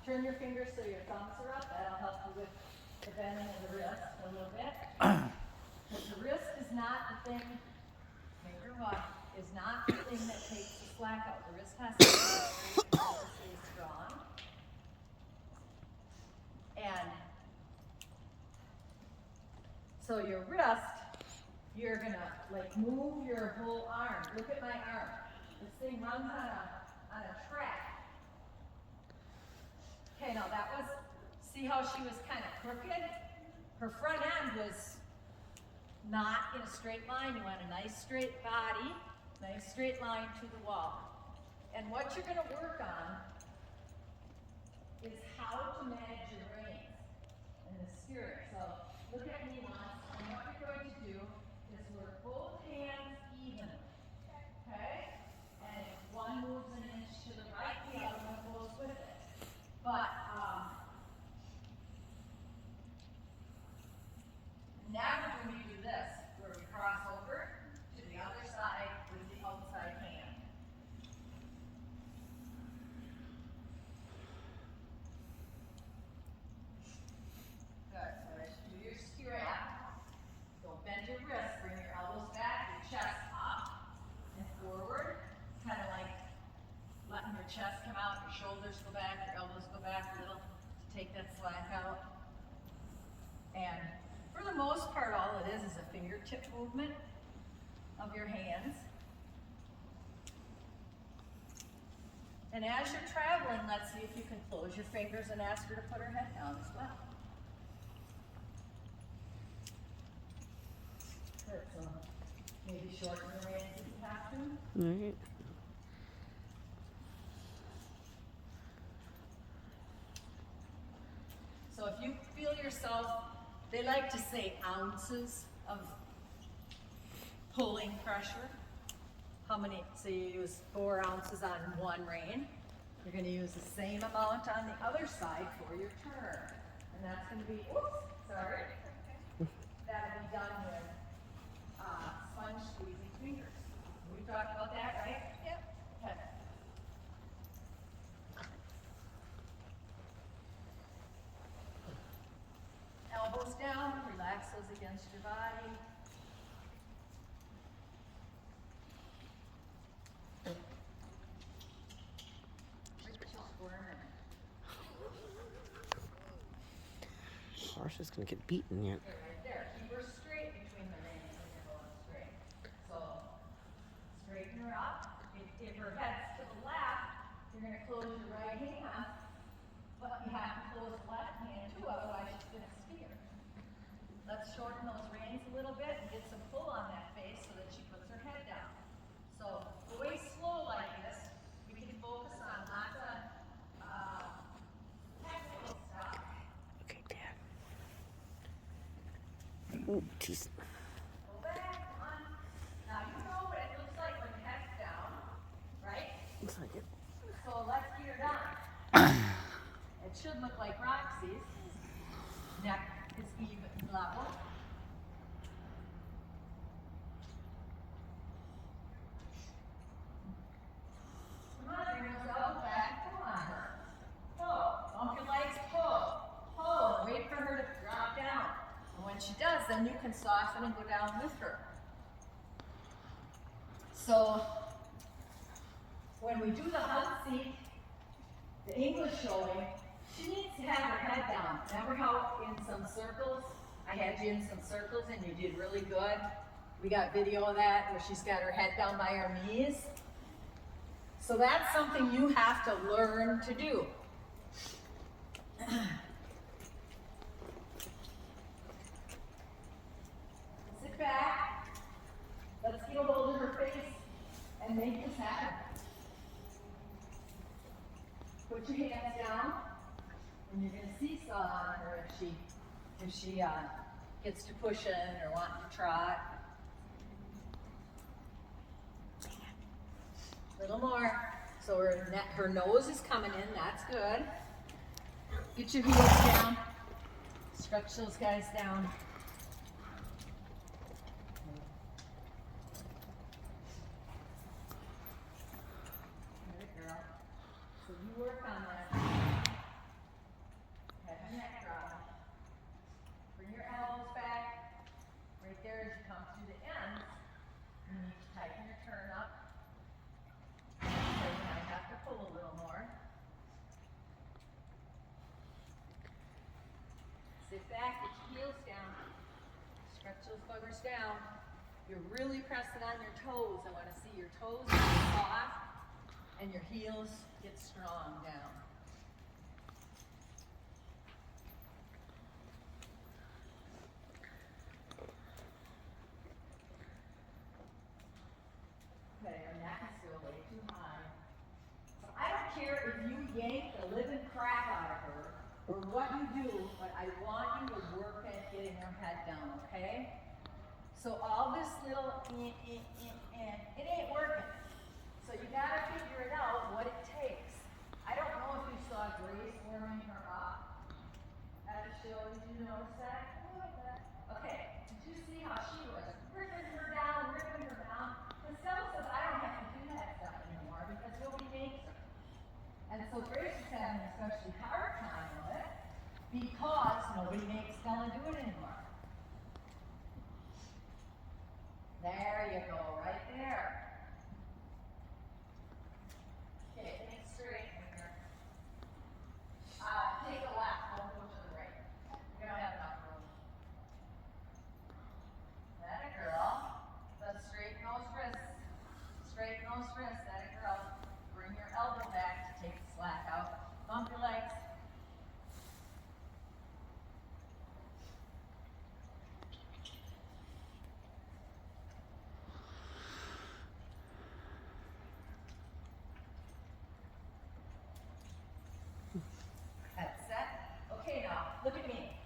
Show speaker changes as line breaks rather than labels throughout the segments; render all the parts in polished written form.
Turn your fingers so your thumbs are up. That'll help you with the bending of the wrist a little bit. Because the wrist is not the thing, finger one, is not the thing that takes the slack out. The wrist has to stay strong. And so your wrist, you're gonna like move your whole arm. Look at my arm. This thing runs on a track. Okay, now that was, see how she was kind of crooked? Her front end was not in a straight line. You want a nice straight body, nice straight line to the wall. And what you're gonna work on is how to manage your reins and the steering. So look at me once, and what you're going to do is work both hands evenly, okay? And if one moves an inch to the right, the other one goes with it. But never do we do this, where we cross over to the other side with the outside hand. Good, so as you do your strap, don't bend your wrist, bring your elbows back, your chest up and forward. It's kind of like letting your chest come out, your shoulders go back, your elbows go back a little to take that slack out. And for the most part, all it is a fingertip movement of your hands. And as you're traveling, let's see if you can close your fingers and ask her to put her head down as well. Good, so maybe shorten the reins if you have to.
All right.
So if you feel yourself, they like to say ounces of pulling pressure. How many, so you use 4 ounces on one rein. You're gonna use the same amount on the other side for your turn. And that's gonna be, whoops, sorry. That'll be done with sponge squeezing fingers. We talked about that, right? Yep. Okay. Elbows down, relax those against your body.
Horse is gonna get beaten yet.
Right there. Keep her straight between the reins when you're going straight. So straighten her up. If her head's to the left, you're going to close your right hand, but you have to close the left hand too, otherwise she's going to steer. Let's shorten those reins a little bit and get some pull on that face so that she puts her head down. So going slow like this, we can focus on lots of technical stuff.
Okay, Dad. Ooh, jeez.
Go back, come on. Now you know what it looks like when your head's down, right?
Looks like it.
So let's get her down. It should look like Roxy's. Neck is even level. Come on, bring those elbows back. Pull on her. Pull. Bump your legs, pull. Pull. Wait for her to drop down. And when she does, then you can soften and go down with her. So when we do the hug seat, the English showing, she needs to have her head down. Remember how in some circles, I had you in some circles and you did really good? We got video of that where she's got her head down by her knees. So that's something you have to learn to do. Sit back. Let's get a hold of her face and make this happen. Put your hands down, and you're going to seesaw on her if she gets to pushing or wanting to trot. A little more. So her nose is coming in. That's good. Get your heels down. Stretch those guys down. Good girl. So you work on that. Sit back, get your heels down. Stretch those buggers down. You're really pressing on your toes. I want to see your toes get soft and your heels get strong down. Okay, your neck is still way too high. So I don't care if you yank the living crap out of her or what you do, but I want you to work at getting her head down, okay? So all this little it ain't working. So you gotta figure it out what it takes. I don't know if you saw Grace warming her up at a show. Did you notice that? Okay. Did you see how she was ripping her down, ripping her down? And Stella says, I don't have to do that stuff anymore because nobody makes her. And so Grace is having an especially hard time with it because nobody makes Stella do it anymore. There you go, right there. Okay, think straight here. Take a left, don't go to the right. We don't have enough room. That a girl. Let's straighten those wrists. Straighten those wrists, that a girl. Bring your elbow back to take the slack out. Bump your legs. That's set. Okay, now, look at me.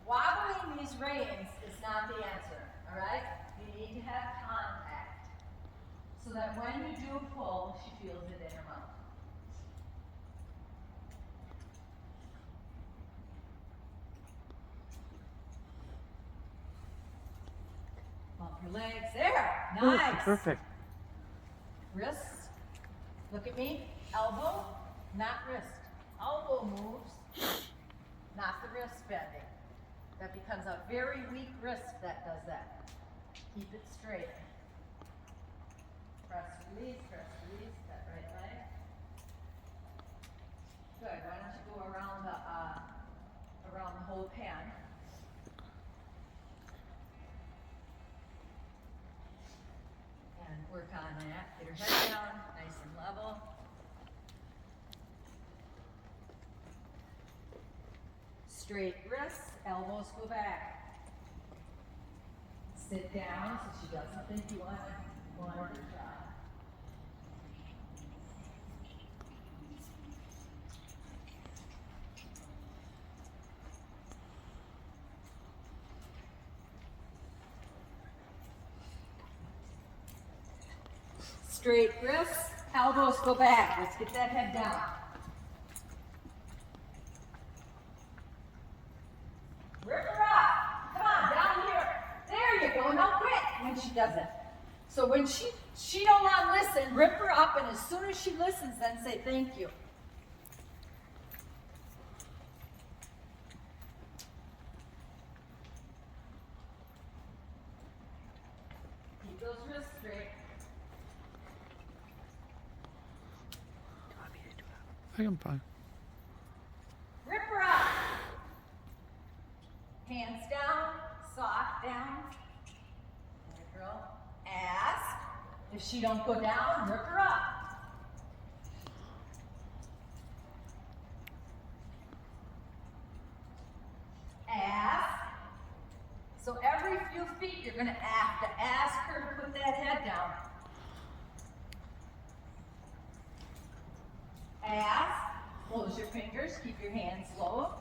Wobbling these reins is not the answer, all right? You need to have contact so that when you do pull, she feels it in her mouth. Bump your legs. There. Nice.
Perfect.
Wrist. Look at me. Elbow, not wrist. Elbow moves, not the wrist bending. That becomes a very weak wrist that does that. Keep it straight. Press, release, that right leg. Good. Why don't you go around the whole pan? And work on that. Get her head down, nice and level. Straight wrists, elbows go back. Sit down so she doesn't think you want her to try. Straight wrists, elbows go back. Let's get that head down. Rip her up. Come on, down here. There you go. Now quit when she does it. So when she don't want to listen, rip her up, and as soon as she listens, then say thank you. Keep those wrists straight.
I'm fine.
Rip her up. Hands down, sock down. There, girl. Ask. If she don't go down, rip her up. Ask. So every few feet, you're going to have to ask her to put that head down. Ask. Close your fingers. Keep your hands low.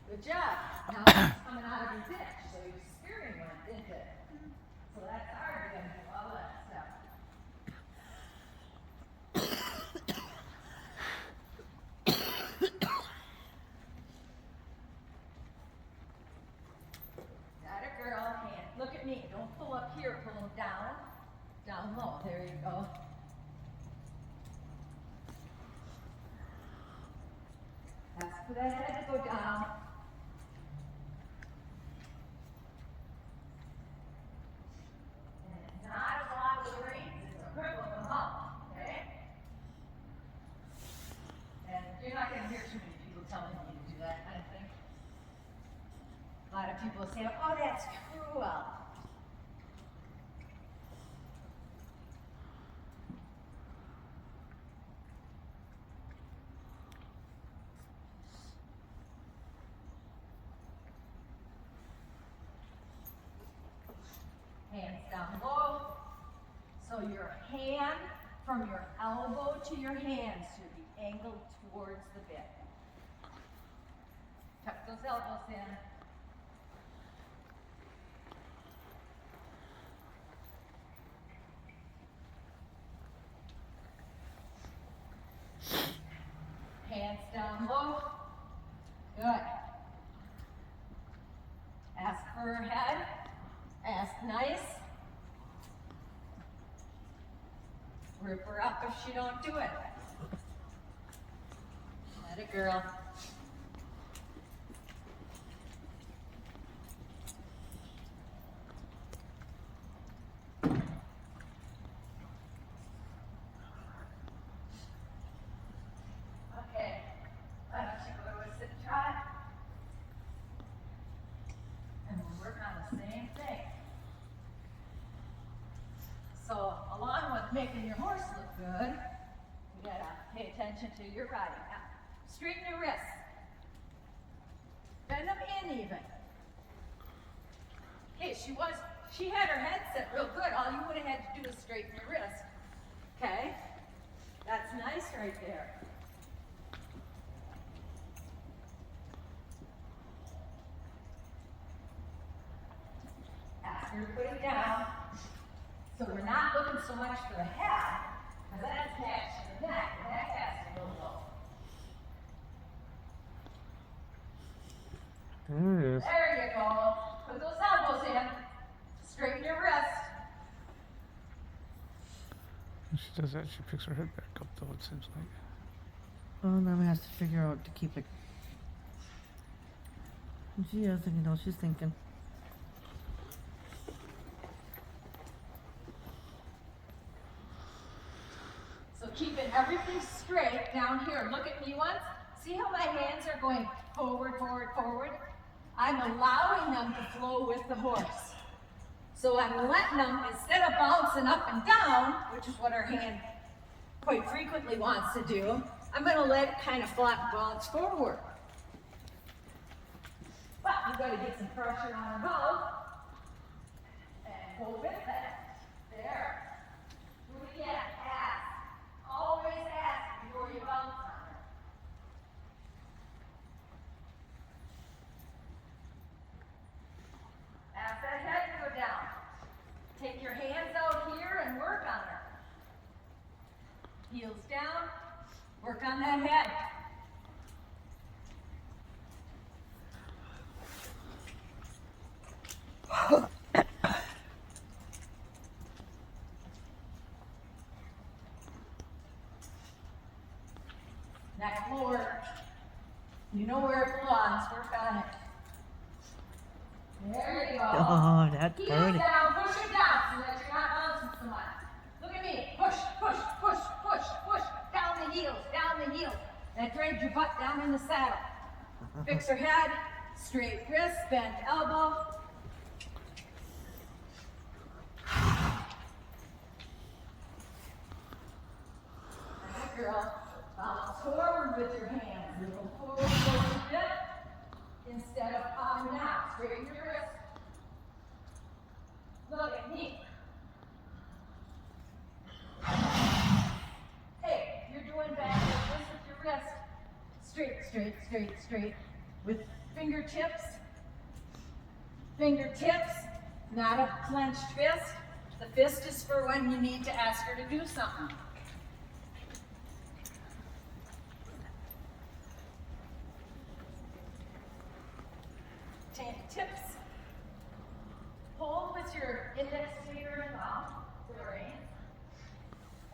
Good job. Now it's coming out of your ditch, so your steering went, didn't it? So that's hard. You're going to do all that stuff. Got it, girl. Hand. Look at me. Don't pull up here. Pull them down. Down low. There you go. Ask for that head to go down. And it's not a lot of the reins. It's a cripple of them up. Okay? say, oh, that's cruel. Hands down low. So your hand, from your elbow to your hand, should be angled towards the bit. Tuck those elbows in. Hands down low. Good. Ask for her head. Ask nice. Rip her up if she don't do it. Let it, girl. Okay. Why don't you go to a sit trot? And we'll work on the same thing. So, along with making your horse look good, you gotta pay attention to your riding. Now, straighten your wrists. Bend them in even. Okay, she had her head set real good. All you would have had to do is straighten your wrist. Okay? That's nice right there. Ask her to put it down. So we're not looking so much for the head, because that's attached to the neck. The neck has to go low.
There it is.
There you go. Put those elbows in. Straighten your wrist.
When she does that, she picks her head back up, though, it seems like.
Well, now we have to figure out to keep it. And she is, you know, she's thinking.
So keeping everything straight down here. Look at me once. See how my hands are going forward, forward, forward? I'm allowing them to flow with the horse. So I'm letting them, instead of bouncing up and down, which is what our hand quite frequently wants to do, I'm going to let it kind of flat bounce forward. But you've got to get some pressure on her mouth and go with it. There. Do it again. Ask. Always ask before you bounce on her. Ask that head to go down. Take your hands out here and work on her. Heels down. Work on that head. Neck forward. You know where it belongs. Work on it. There you go.
Oh, that's
Heels
pretty.
down. Push it down so that you're not bouncing so much. Look at me. Push, push, push, push, push. Down the heels. Down the heels. That drags your butt down in the saddle. Fix her head. Straight wrist. Bent elbow. Good girl. Bounce forward with your hands. Little forward a bit instead of palming out. Straighten your wrist. Look at me. Hey, you're doing bad with your wrist. Straight, straight, straight, straight. With fingertips. Fingertips, not a clenched fist. The fist is for when you need to ask her to do something. Tips. Hold with your index finger and thumb, the reins,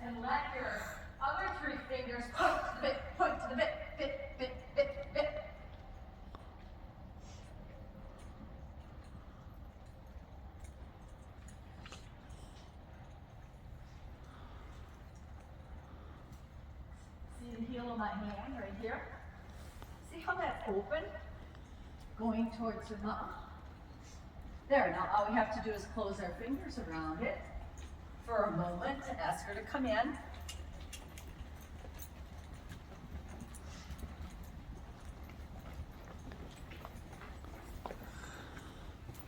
and let your other three fingers point to the bit, point to the bit, bit, bit, bit, bit. See the heel of my hand right here? See how that's open? Going towards her mouth. There, now all we have to do is close our fingers around it for a moment and ask her to come in.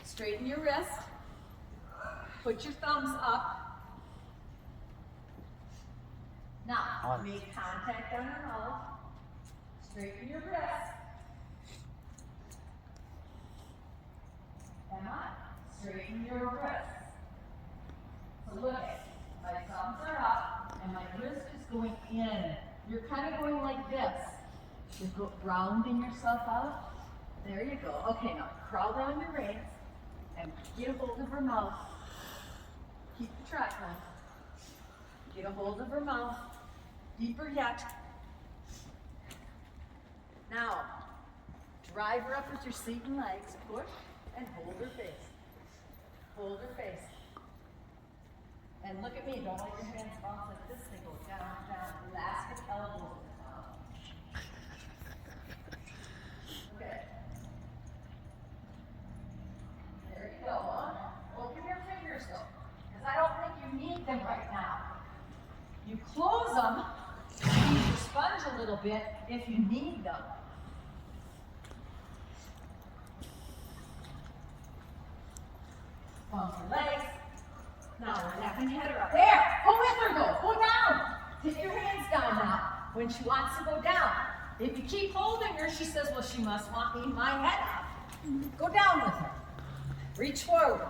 Straighten your wrist. Put your thumbs up. Now, make contact on her mouth. Straighten your wrist. Emma, straighten your wrist. So look, my thumbs are up and my wrist is going in. You're kind of going like this. You're rounding yourself out. There you go. Okay, now crawl down your reins and get a hold of her mouth. Keep the track on. Get a hold of her mouth. Deeper yet. Now, drive her up with your seat and legs. Push and hold her face. Hold her face. And look at me. Don't let your hands bounce like this. They go down, down. Elastic elbows down. Okay. There you go. Open your fingers though, because I don't think you need them right now. You close them, use your sponge a little bit if you need them. Bump your legs. Now we're having head her up. There! Go with her though. Go down. Take your hands down now when she wants to go down. If you keep holding her, she says, well, she must want me my head up. Go down with her. Reach forward.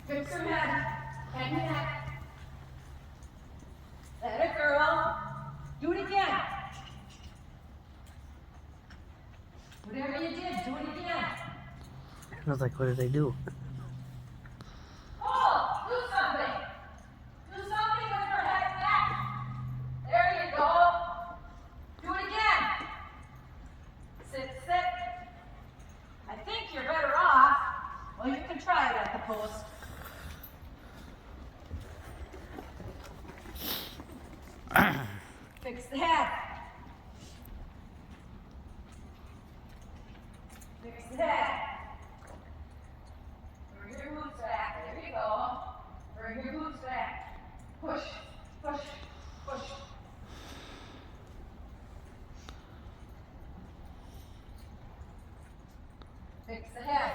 Fix her head and neck. Let it, girl. Do it again. Whatever you did, do it again.
I was like, what did they do?
Oh, do something. Do something with your head and neck. There you go. Do it again. Sit, sit. I think you're better off. Well, you can try it at the post. Fix the head. Fix the head. Bring your moves back. There you go. Bring your moves back. Push, push, push. Fix the head.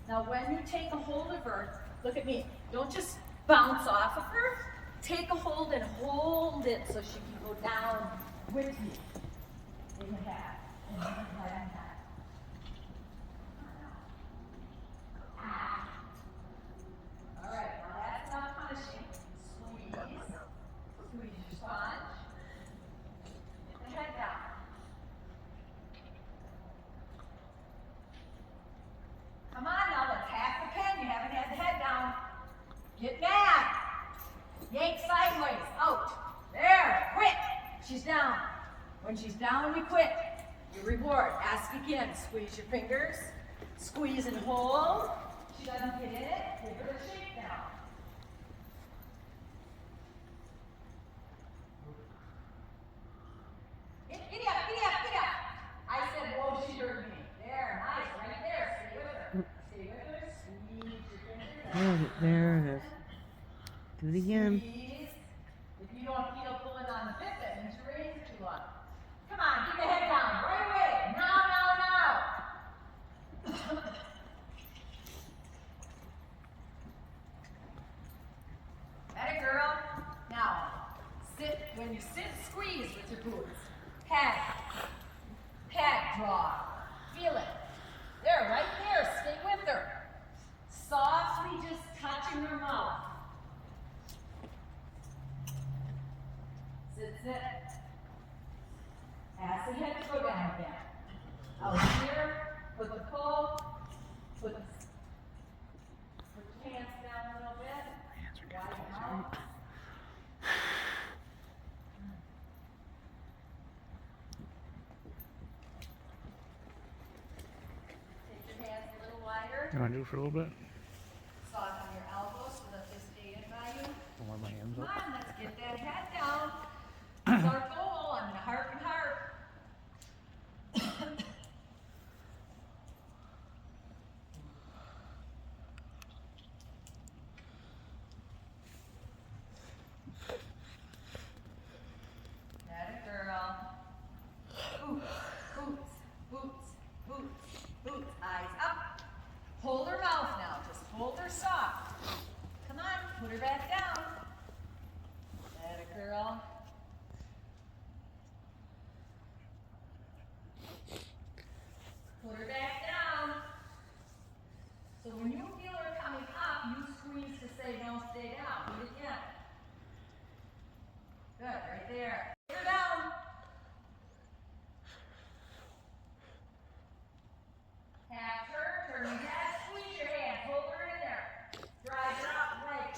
Now when you take a hold of her, look at me. Don't just bounce off of her. Take a hold and hold it so she can go down with you in the head. In the head and head. All right, now that's not punishing. Squeeze. Squeeze your sponge. Get the head down. Come on now, let's half the pen. You haven't had the head down. Get mad. Yank sideways, out. There, quit. She's down. When she's down, we quit. Your reward, ask again. Squeeze your fingers. Squeeze and hold. She doesn't get in it, give her a shakedown. Giddy up, giddy up, giddy up. I said, whoa, she heard me. There, nice, right there. Stay with her. Stay with her. Squeeze your fingers.
There it is. Do it again.
Squeeze. If you don't feel pulling on the bit, that means your reins are too long. Come on, get the head down right away. Now, now, now. That it, girl. Now, sit. When you sit, squeeze with your boots. Peg. Peg, draw. Feel it. There, right there. Stay with her. Softly just touching her mouth. Sit, sit. Ask the head to go down again. Out here, put the pull, put your hands down a little bit. Widen them out. Take your hands a little wider.
You want to do it for a little bit?
Soften your elbows so that they stay in by you.
I'll warm my hands
Come
up.
on, let's get that head down. That's our goal. I'm gonna heart and heart. soft. Come on, put her back down. That a girl. Put her back down. So when you feel her coming up, you squeeze to say no, stay down. Do it again. Good, right there. Put her down. Half turn your head, squeeze your hand, hold her in there. Drive it up, right.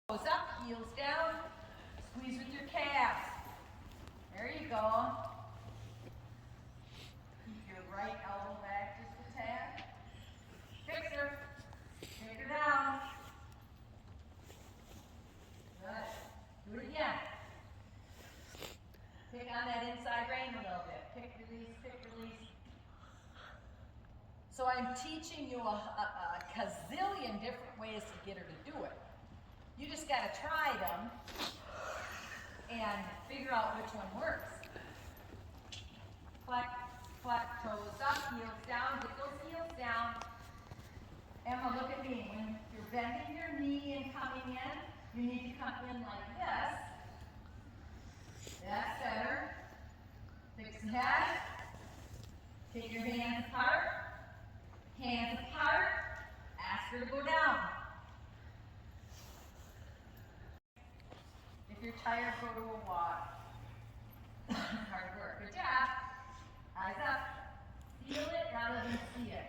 Goes up, heels down. Squeeze with your calves. There you go. Keep your right elbow back just a tad. Fix her. Take her down. Good. Do it again. Pick on that inside rein a little bit. Pick, release, pick, release. So I'm teaching you a gazillion different ways to get her to do it. You just got to try them and figure out which one works. Flex, flex, toes up, heels down, get those heels down. Emma, look at me. When you're bending your knee and coming in, you need to come in like this. That's better. Fix the head. Take your hands apart. Hands apart. Ask her to go down. If you're tired, go to a walk. Hard work. Good job. Eyes up. Feel it rather than see it.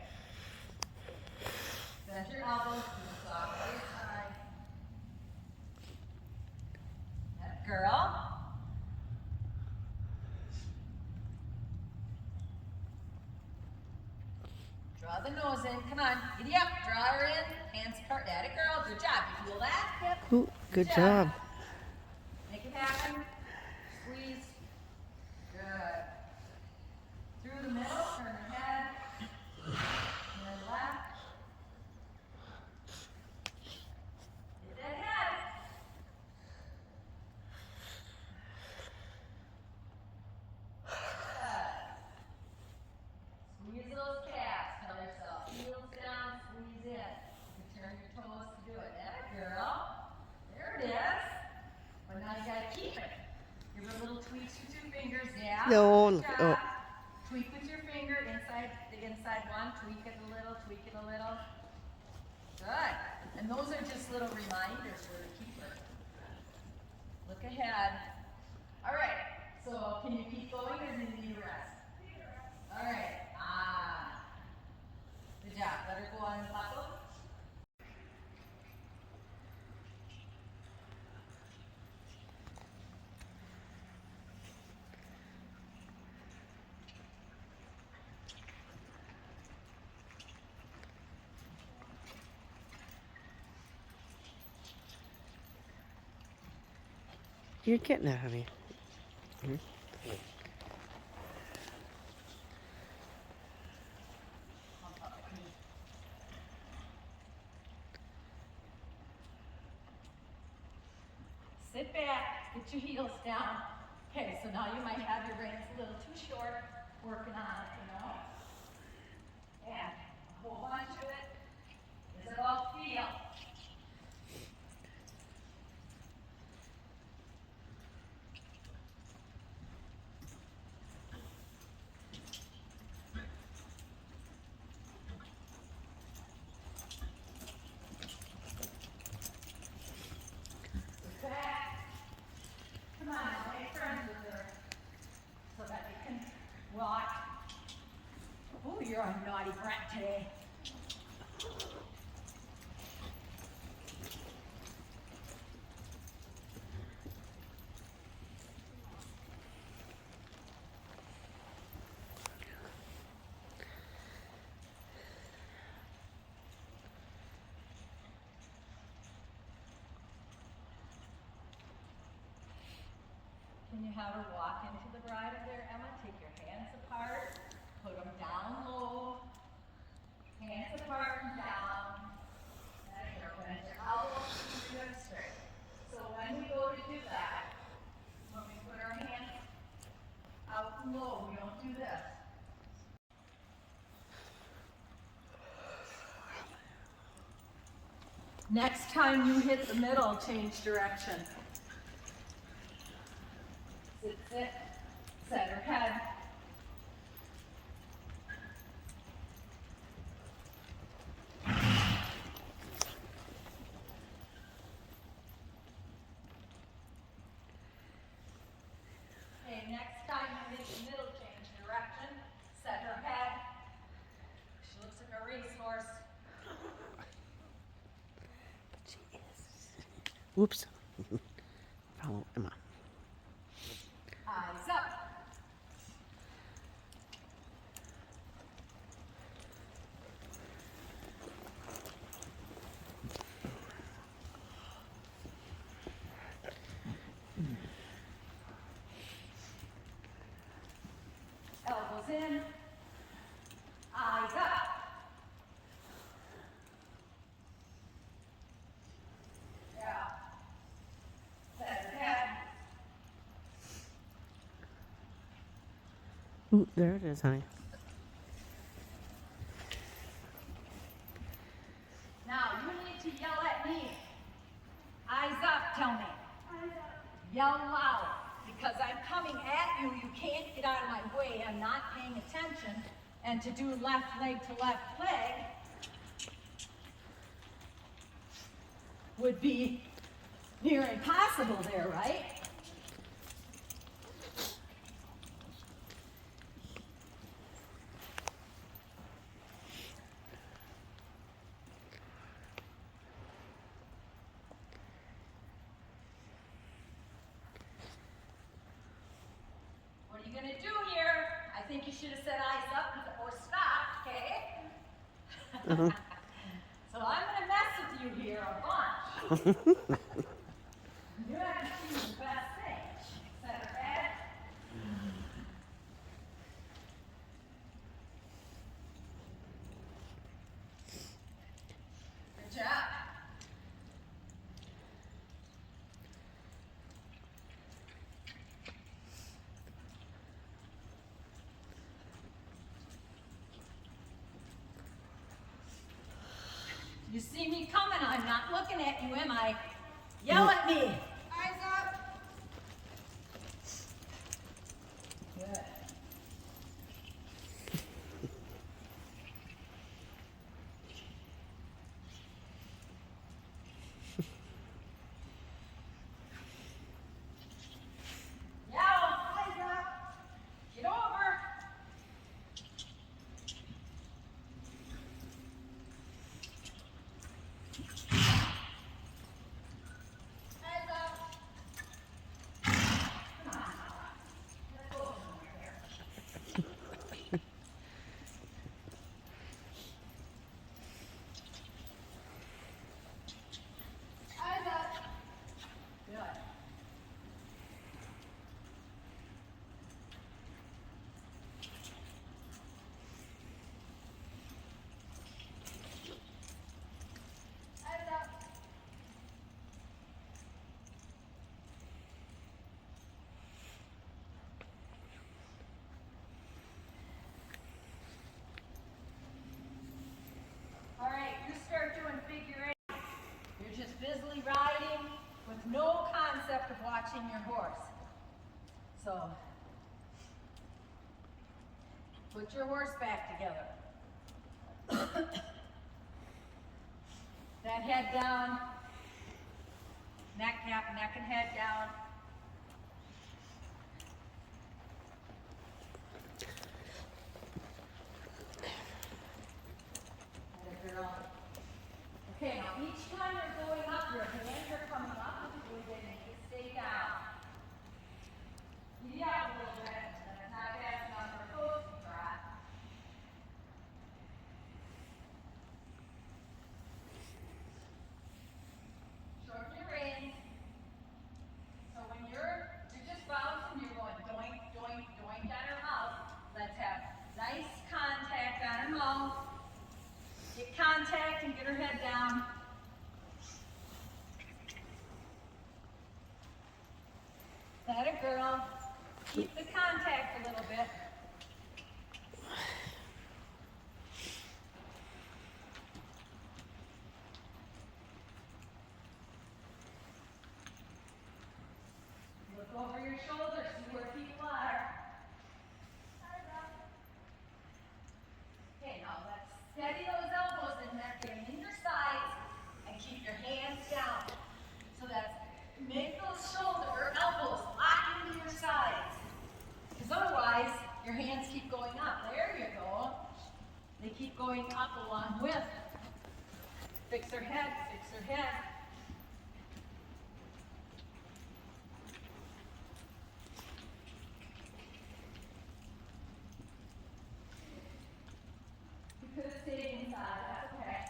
Bend your elbows to the soft right side. That girl. Draw the nose in. Come on. Giddy up. Draw her in. Hands apart. That a girl. Good job. You feel that? Yep.
Ooh, good job.
Make it happen. Squeeze. Good. Through the middle. Turn your head. And then left. Hit that head. Good. Squeeze those calves. Tell yourself. Heels down. Squeeze in. You can turn your toes to do it. That girl. There it is. But now you gotta keep it. Give her little tweaks with your fingers. Yeah.
No,
Good
look,
job.
oh.
Tweak with your finger inside the inside one. Tweak it a little. Tweak it a little. Good. And those are just little reminders for the keeper. Look ahead. All right. So can you keep going or do you need a rest? All right. Good job. Let her go on the buckle.
You're getting it, honey. Mhm.
Sit back, get your heels down. Okay, so now you might have your reins a little too short, working on it, you know? And hold on to it. It's about feel. Back. Come on, make friends with her so that you can walk. Oh, you're a naughty brat today. Can you have her walk into the bridle there, Emma? Take your hands apart, put them down low, hands apart and down. There you go. Bend your elbows, keep your hips straight. So when we go to do that, when we put our hands out low, we don't do this. Next time you hit the middle, change direction. Sit, sit, set her head. Okay, next time you hit the middle, change direction. Set her head. She looks like a racehorse.
Whoops. Follow Emma.
Eyes up. Elbows in. Eyes up. Yeah. Set her head.
Ooh, there it is, honey.
Now you need to yell at me. Eyes up, tell me. Eyes up. Yell loud, because I'm coming at you. You can't get out of my way. I'm not paying attention. And to do left leg to left leg would be near impossible there, right? What are you gonna do here? I think you should have said eyes up or stop, okay? So I'm gonna mess with you here a bunch. You're not gonna see the best thing. Set her head. Good job. You see me coming, I'm not looking at you, am I? Yell at me. Eyes up. Good. Yell, eyes up. Get over. Eyes up. Come on. Let's go somewhere here. Eyes up. Good. Eyes up. All right, you start doing figure eight. You're just busily riding with no concept of watching your horse. So, put your horse back together. That head down, neck and head down. Atta girl. Okay, now each time you're going up, your hands are coming up, and they need to stay down. Giddy up a little bit, and it's not fast enough for a coasting trot. Shorten your reins. So when you're just bouncing, you're going doink, doink, doink on her mouth. Let's have nice contact on her mouth. Get contact and get her head down. Fix her head, fix her head. You could have stayed inside, that's okay.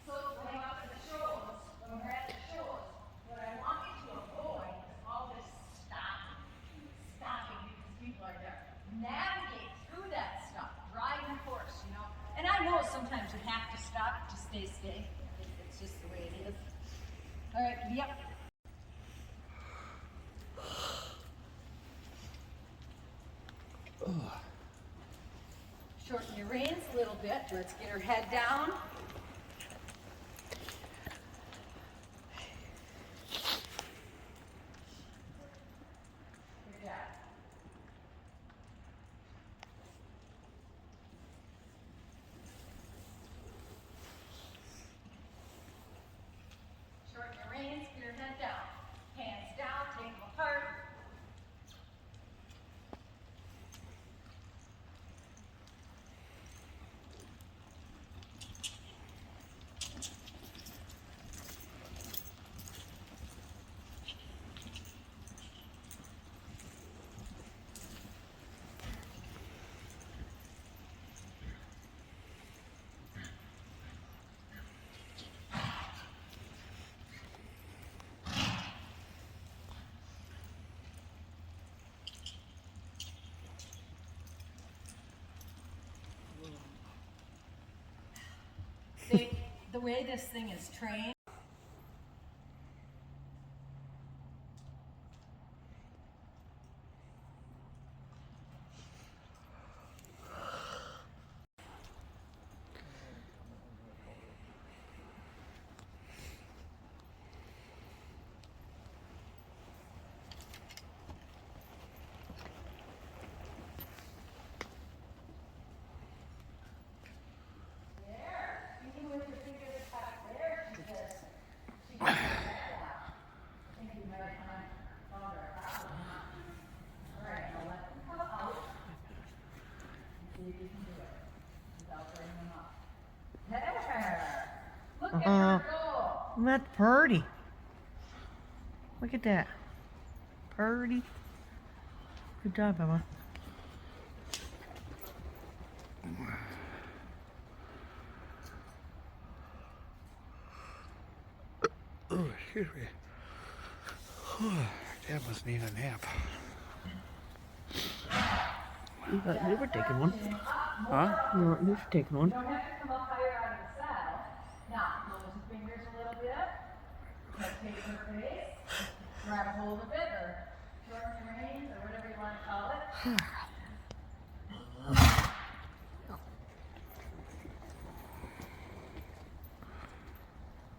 So when I'm up at the shows, when we're at the shows, what I want you to avoid is all this stopping because people are there. Navigate through that stuff, ride your horse, you know. And I know sometimes you have to stop to stay. It's just the way it is. All right, yep. Shorten your reins a little bit. Let's get her head down. Good job. Shorten your reins, get her head down. Hands down, take them apart. The way this thing is trained. Look at her go.
That's purty. Look at that. Purty. Good job, Emma.
Oh, excuse me. Dad must need a nap.
You were taking one.
Huh?
You were taking one.
You don't have to come up higher out of the saddle. Now, close your fingers a little bit. Let's take her face. Grab a hold of it, or shorten your reins, or whatever you want to call it.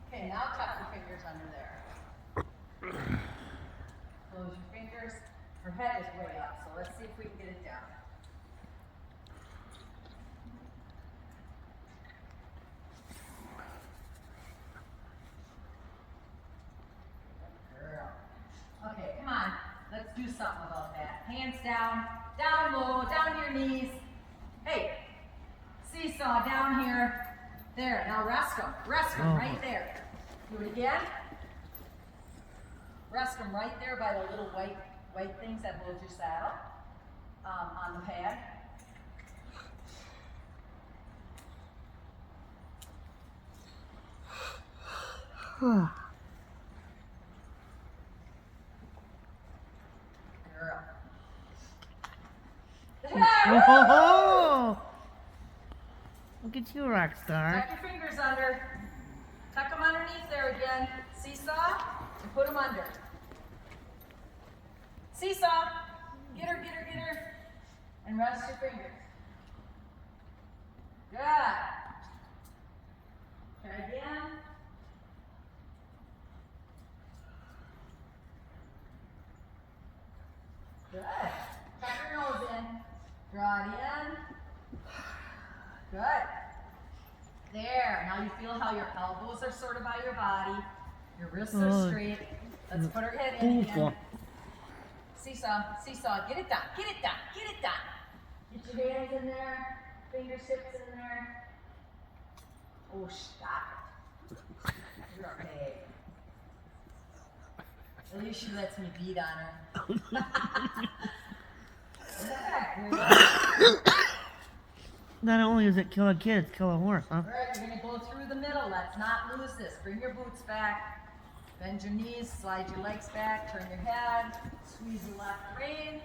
Okay, now tuck your fingers under there. Close your fingers. Her head is way up, so let's see if we can get it down. Okay, come on. Let's do something about that. Hands down, down low, down to your knees. Hey, seesaw down here. There, now rest them. Rest them right there. Do it again. Rest them right there by the little white things that hold your saddle on the pad. Girl.
Oh, look at you, rock star.
Tuck your fingers under. Tuck them underneath there again. Seesaw and put them under. Seesaw. Get her. And rest your fingers. Good. Try again. Good. Tuck your nose in. Draw it in. Good. There. Now you feel how your elbows are sort of by your body. Your wrists are straight. Let's put her head in again. Seesaw. Get it done. Get your hands in there. Fingertips in there. Oh, stop it. At least she lets me beat on her. Yeah, great.
Not only does it kill a kid, it's kill a horse, huh?
All right, you're gonna go through the middle. Let's not lose this. Bring your boots back. Bend your knees, slide your legs back, turn your head, squeeze your left rein.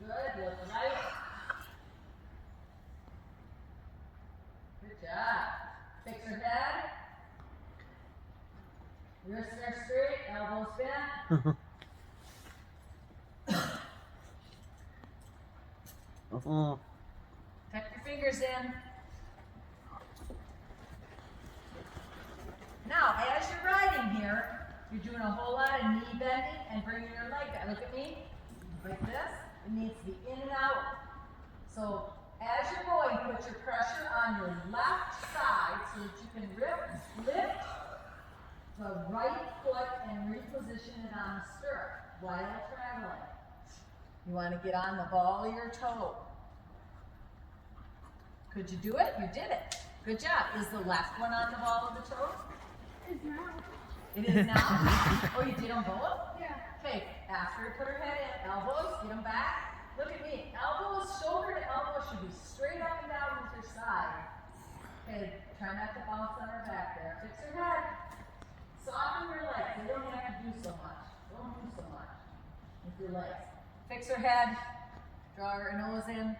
Good, look right. Good job. Fix your head. Wrists are straight, elbows bent.
Oh,
Tuck your fingers in. Now, as you're riding here, you're doing a whole lot of knee bending and bringing your leg back. Look at me. Like this. It needs to be in and out. So, as you're going, put your pressure on your left side so that you can lift the right foot and reposition it on the stirrup while traveling. You want to get on the ball of your toe. Could you do it? You did it. Good job. Is the left one on the ball of the toe?
It's not.
It is now. Oh, you did them both?
Yeah.
Okay, after you put her head in, elbows, get them back. Look at me. Elbows, shoulder to elbow should be straight up and down with your side. Okay, try not to bounce on her back there. Fix her head. Soften your legs. You don't have to do so much. Don't do so much with your legs. Fix her head. Draw her nose in.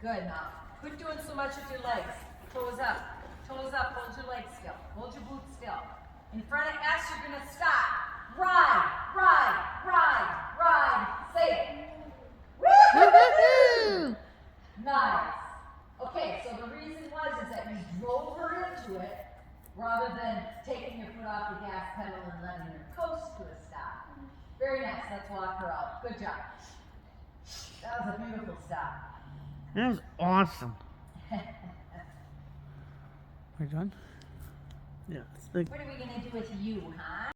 Good now. Quit doing so much with your legs. Toes up. Toes up. Hold your legs still. Hold your boots still. In front of S, you're going to stop. Ride, ride, ride, ride. Say it. Woo! Nice. Okay, so the reason is that you drove her into it rather than taking your foot off the gas pedal and letting her coast to a stop. Very nice. Let's walk her out. Good job. That was a beautiful stop.
That was awesome.
We done?
yeah. It's like
What are we going to do with you, huh?